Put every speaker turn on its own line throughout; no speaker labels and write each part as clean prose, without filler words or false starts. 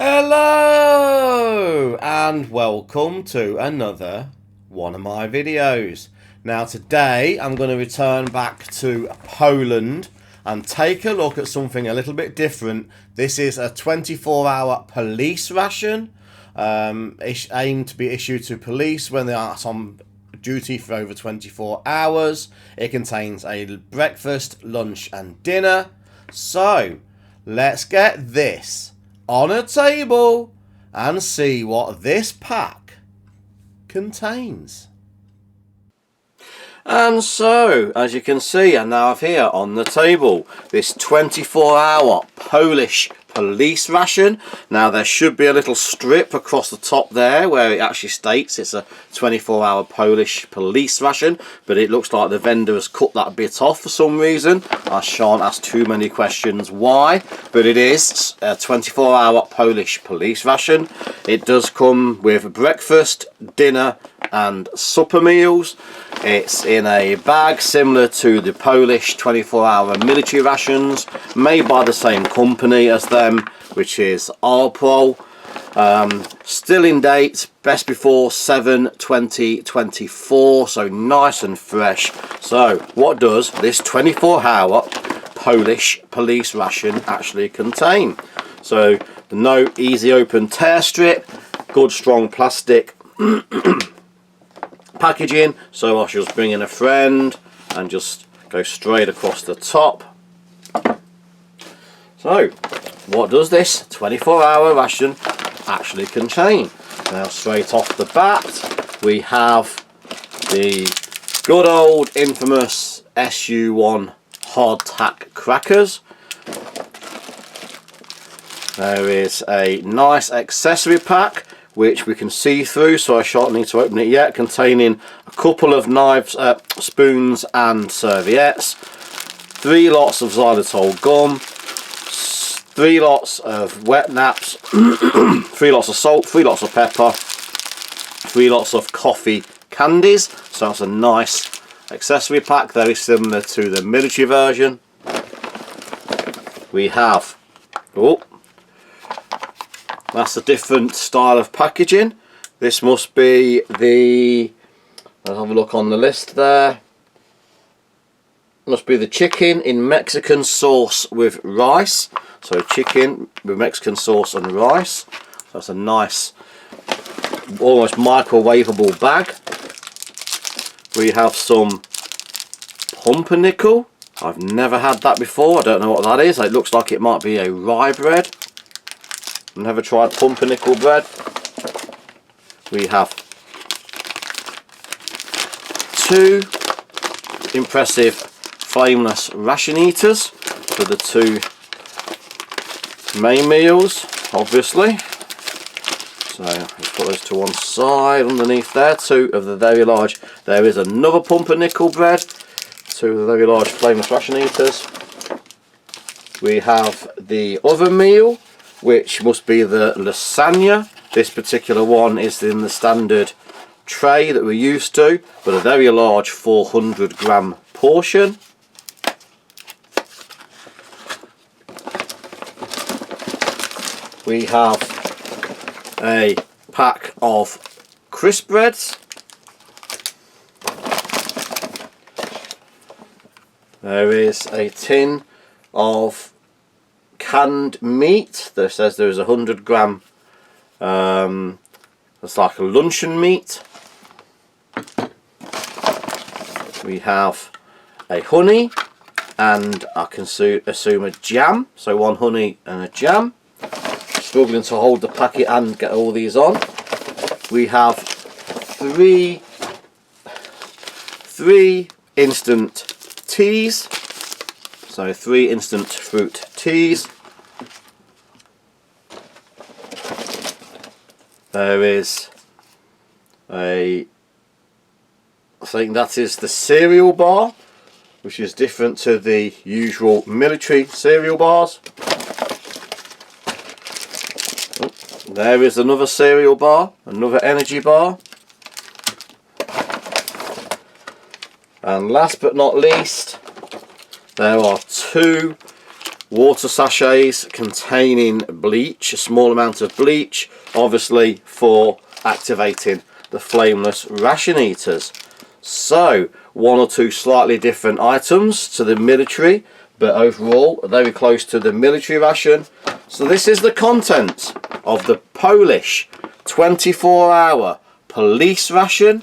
Hello and welcome to another one of my videos. Now today I'm going to return back to Poland and take a look at something a little bit different. This is a 24-hour police ration aimed to be issued to police when they are on duty for over 24 hours. It contains a breakfast, lunch and dinner. So let's get this on a table and see what this pack contains. And so, as you can see, I now have here on the table this 24-hour Polish police ration. Now there should be a little strip across the top there where it actually states it's a 24-hour Polish police ration, but it looks like the vendor has cut that bit off for some reason. I shan't ask too many questions why, but it is a 24-hour Polish police ration. It does come with breakfast, dinner and supper meals. It's in a bag similar to the Polish 24-hour military rations, made by the same company as them, which is Alpro. Still in date, best before 7/20/24, so nice and fresh. So what does this 24-hour Polish police ration actually contain? So no easy open tear strip, good strong plastic packaging, so I shall just bring in a friend and just go straight across the top. So what does this 24-hour ration actually contain? Now straight off the bat we have the good old infamous SU1 hardtack crackers. There is a nice accessory pack which we can see through, so I shan't need to open it yet, containing a couple of knives, spoons and serviettes, 3 lots of xylitol gum, 3 lots of wet naps, 3 lots of salt, 3 lots of pepper, 3 lots of coffee candies. So that's a nice accessory pack, very similar to the military version. We have, that's a different style of packaging. This must be the, I'll have a look on the list there, must be the chicken in Mexican sauce with rice. So chicken with Mexican sauce and rice. So that's a nice, almost microwavable bag. We have some pumpernickel. I've never had that before, I don't know what that is. It looks like it might be a rye bread. Never tried pumpernickel bread. We have 2 impressive flameless ration eaters for the 2 main meals, obviously. So let's put those to one side. Underneath there, 2 of the very large. There is another pumpernickel bread, 2 of the very large flameless ration eaters. We have the other meal, which must be the lasagna. This particular one is in the standard tray that we're used to, but a very large 400-gram portion. We have a pack of crisp breads. There is a tin of canned meat. That says there is 100-gram. That's like a luncheon meat. We have a honey and I can assume a jam. So 1 honey and a jam. Struggling to hold the packet and get all these on. We have three instant teas. So 3 instant fruit teas. There is I think that is the cereal bar, which is different to the usual military cereal bars. There is another cereal bar, another energy bar. And last but not least, there are 2 water sachets containing bleach, a small amount of bleach, obviously for activating the flameless ration eaters. So, one or two slightly different items to the military, but overall very close to the military ration. So this is the content of the Polish 24-hour police ration.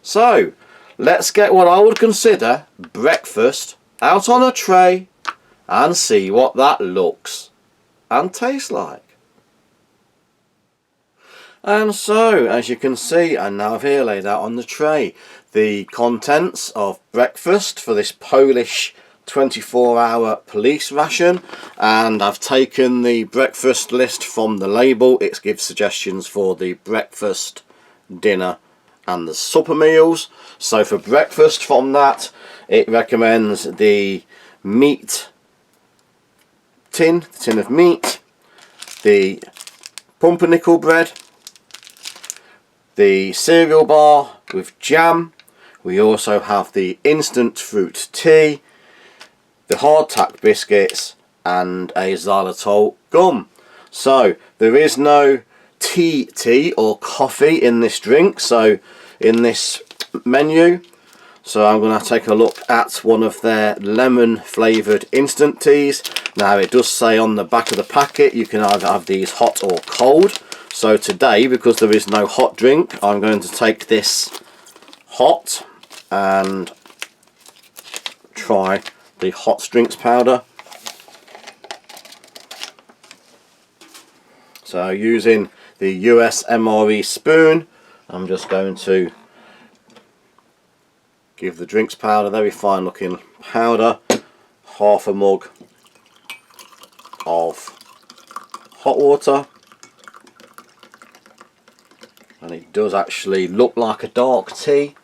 So, let's get what I would consider breakfast out on a tray and see what that looks and tastes like. And so, as you can see, I now have here laid out on the tray the contents of breakfast for this Polish 24-hour police ration, and I've taken the breakfast list from the label. It gives suggestions for the breakfast, dinner and the supper meals. So for breakfast, from that it recommends the meat tin of meat, the pumpernickel bread, the cereal bar with jam. We also have the instant fruit tea, the hardtack biscuits and a xylitol gum. So there is no tea or coffee in this drink, so in this menu. So I'm going to take a look at one of their lemon flavoured instant teas. Now it does say on the back of the packet you can either have these hot or cold. So today, because there is no hot drink, I'm going to take this hot and try the hot drinks powder. So using the US MRE spoon, I'm just going to give the drinks powder, very fine looking powder, half a mug of hot water, and it does actually look like a dark tea,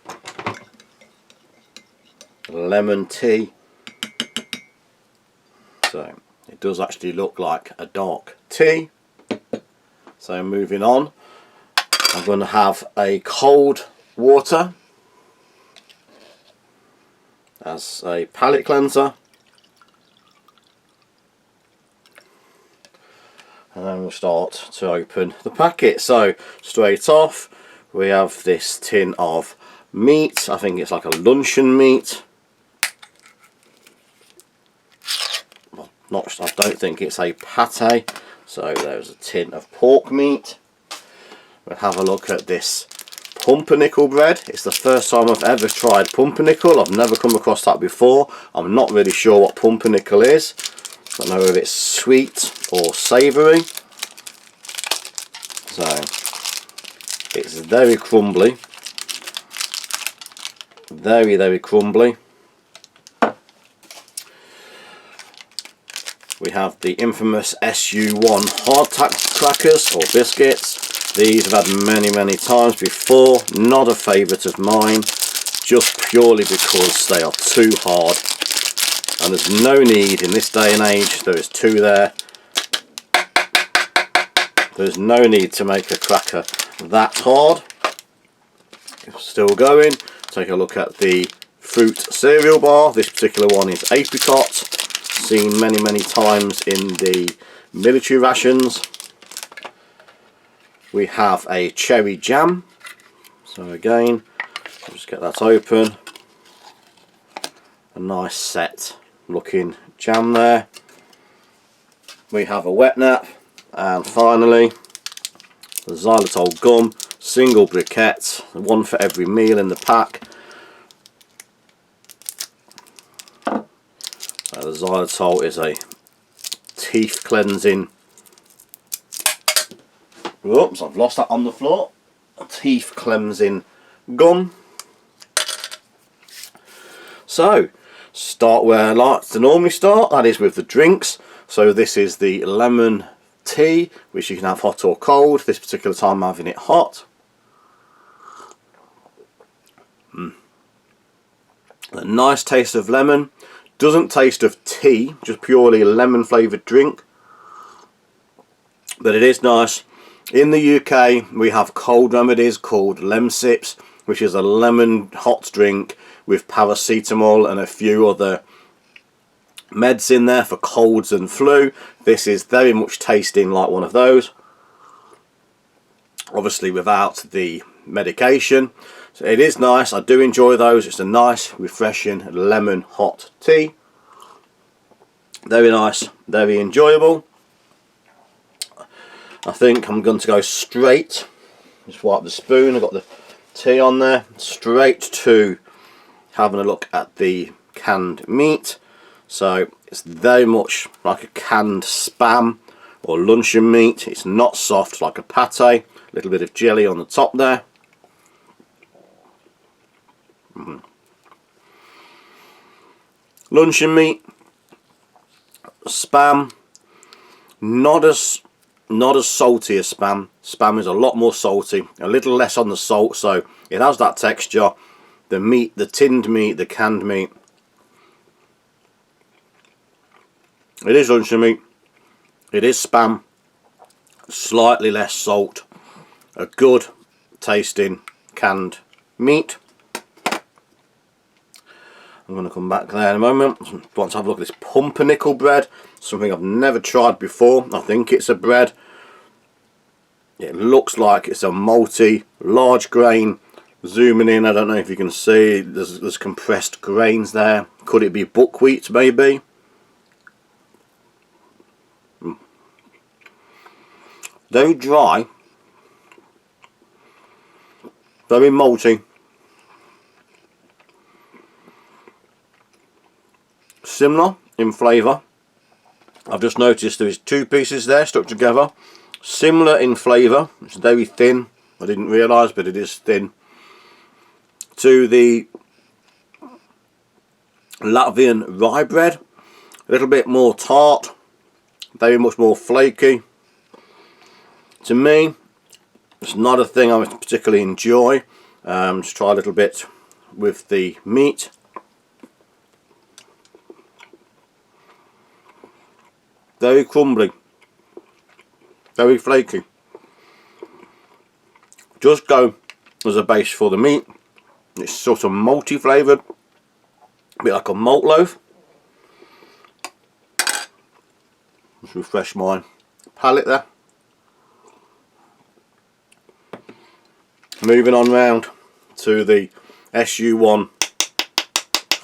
lemon tea. So it does actually look like a dark tea. So moving on, I'm going to have a cold water as a palate cleanser, and then we'll start to open the packet. So straight off we have this tin of meat. I think it's like a luncheon meat. I don't think it's a pate. So there's a tin of pork meat. We'll have a look at this pumpernickel bread. It's the first time I've ever tried pumpernickel. I've never come across that before. I'm not really sure what pumpernickel is. I don't know if it's sweet or savoury. So it's very crumbly. Very crumbly. We have the infamous SU1 hardtack crackers or biscuits. These I've had many times before. Not a favourite of mine, just purely because they are too hard. And there's no need in this day and age, there is two there. There's no need to make a cracker that hard. Still going. Take a look at the fruit cereal bar. This particular one is apricot. Seen many times in the military rations. We have a cherry jam. So again, I'll just get that open. A nice set looking jam there. We have a wet nap, and finally the xylitol gum, single briquette, one for every meal in the pack. The xylitol is a teeth cleansing. Oops, I've lost that on the floor. A teeth cleansing gum. So, start where I like to normally start, that is with the drinks. So this is the lemon tea, which you can have hot or cold. This particular time I'm having it hot. A nice taste of lemon. Doesn't taste of tea, just purely a lemon flavoured drink. But it is nice. In the UK we have cold remedies called Lemsips, which is a lemon hot drink with paracetamol and a few other meds in there for colds and flu. This is very much tasting like one of those, obviously without the medication. So it is nice, I do enjoy those. It's a nice refreshing lemon hot tea, very nice, very enjoyable. I think I'm going to go straight, just wipe the spoon, I've got the tea on there, straight to having a look at the canned meat. So it's very much like a canned spam or luncheon meat. It's not soft like a pate. A little bit of jelly on the top there. Luncheon meat, spam, not as salty as spam. Spam is a lot more salty, a little less on the salt, so it has that texture. The meat, the tinned meat, the canned meat, it is luncheon meat, it is spam, slightly less salt, a good tasting canned meat. I'm going to come back there in a moment. I want to have a look at this pumpernickel bread, something I've never tried before. I think it's a bread. It looks like it's a large grain. Zooming in, I don't know if you can see, there's compressed grains there. Could it be buckwheat maybe? Very dry, very malty, similar in flavour. I've just noticed there is two pieces there stuck together, similar in flavour. It's very thin, I didn't realise, but it is thin, to the Latvian rye bread. A little bit more tart, very much more flaky. To me, it's not a thing I particularly enjoy. Just try a little bit with the meat. Very crumbly, very flaky. Just go as a base for the meat. It's sort of malty flavoured, a bit like a malt loaf. Just refresh my palate there. Moving on round to the SU1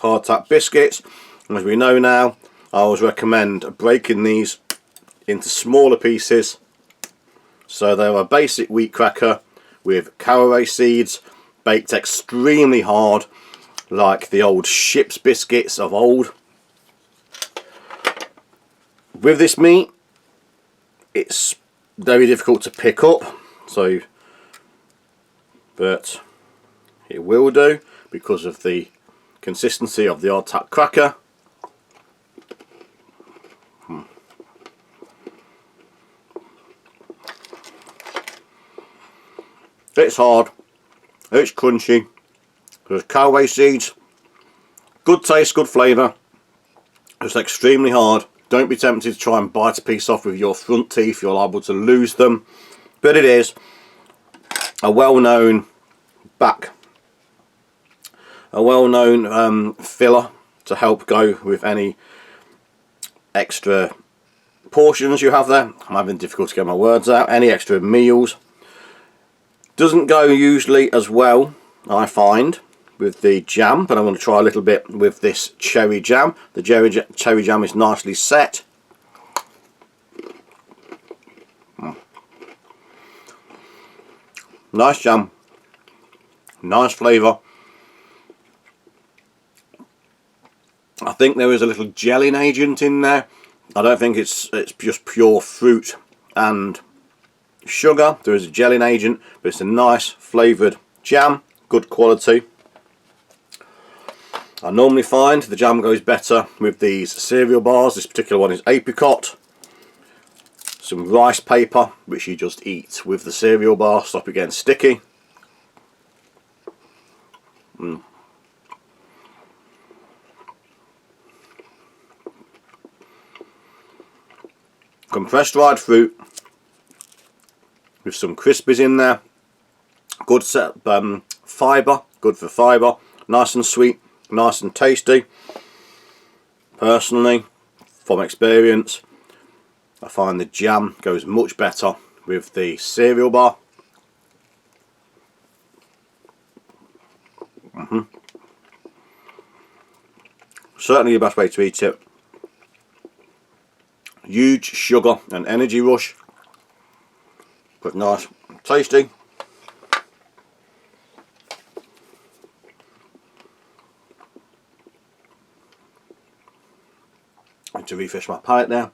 hardtack biscuits. As we know now, I always recommend breaking these into smaller pieces. So they're a basic wheat cracker with caraway seeds, baked extremely hard like the old ship's biscuits of old. With this meat, it's very difficult to pick up, but it will do because of the consistency of the hardtack cracker. It's hard, it's crunchy, there's caraway seeds, good taste, good flavour, just extremely hard. Don't be tempted to try and bite a piece off with your front teeth, you're liable to lose them. But it is a well-known filler to help go with any extra portions you have there. I'm having difficulty getting my words out. Any extra meals. Doesn't go usually as well, I find, with the jam, but I'm going to try a little bit with this cherry jam. The cherry jam is nicely set. Nice jam, nice flavour. I think there is a little gelling agent in there. I don't think it's just pure fruit and sugar. There is a gelling agent, but it's a nice flavoured jam, good quality. I normally find the jam goes better with these cereal bars. This particular one is apricot. Some rice paper, which you just eat with the cereal bar, stop it getting sticky. Compressed dried fruit with some crispies in there. Good fibre, good for fibre. Nice and sweet, nice and tasty. Personally, from experience, I find the jam goes much better with the cereal bar. Certainly the best way to eat it. Huge sugar and energy rush, but nice, tasty. I need to refresh my palate now.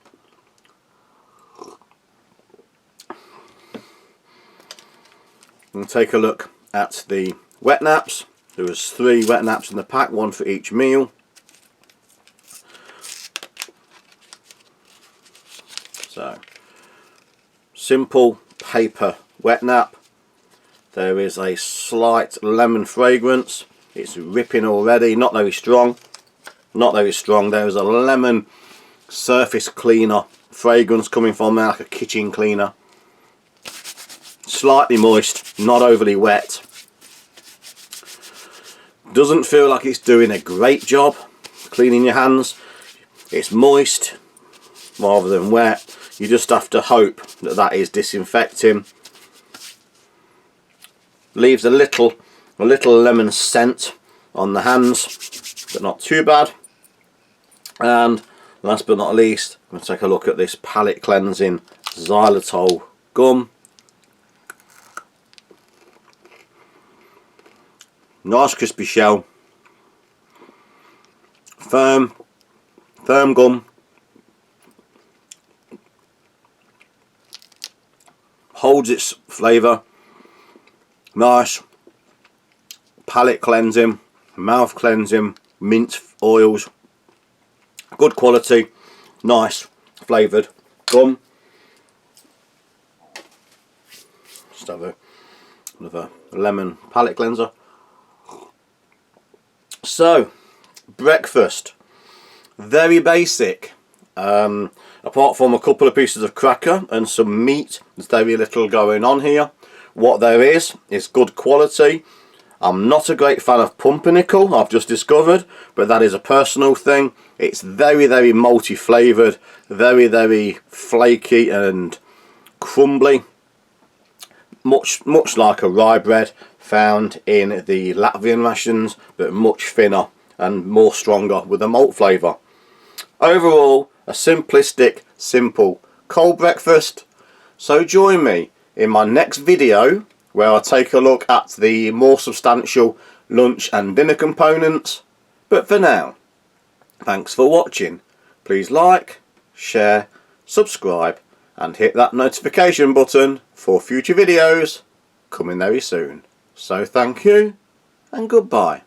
And take a look at the wet naps. There was 3 wet naps in the pack, 1 for each meal. So, simple paper wet nap. There is a slight lemon fragrance. It's ripping already, not very strong. Not very strong. There is a lemon surface cleaner fragrance coming from there, like a kitchen cleaner. Slightly moist, not overly wet. Doesn't feel like it's doing a great job cleaning your hands. It's moist rather than wet. You just have to hope that that is disinfecting. Leaves a little lemon scent on the hands, but not too bad. And last but not least, I'm going to take a look at this palate cleansing xylitol gum. Nice crispy shell, firm gum, holds its flavour, nice, palate cleansing, mouth cleansing, mint oils, good quality, nice flavoured gum. Just have another lemon palate cleanser. So, breakfast, very basic. Apart from a couple of pieces of cracker and some meat, there's very little going on here. What there is good quality. I'm not a great fan of pumpernickel, I've just discovered, but that is a personal thing. It's very, very multi-flavoured, very, very flaky and crumbly. Much like a rye bread found in the Latvian rations, but much thinner and more stronger with a malt flavour. Overall, a simplistic, simple cold breakfast. So join me in my next video where I take a look at the more substantial lunch and dinner components. But for now, thanks for watching. Please like, share, subscribe and hit that notification button for future videos coming very soon. So thank you and goodbye.